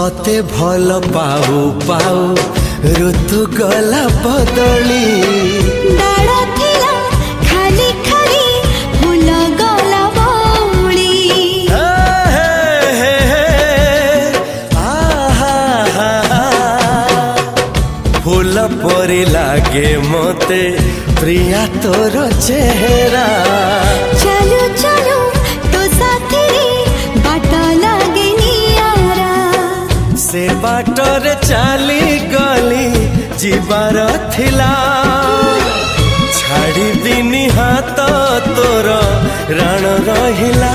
तोते भल पाऊ पाऊ ऋतु गला बदली डाळ थिला खाली खाली फूल गला बौली फूल परी लागे मते प्रिया तोर चेहरा चलो चलो तो साथी बाट लागे नियारा से बाटरे चली गली जीवार थिला छाड़ी दिनी हाथ तोर राण रहिला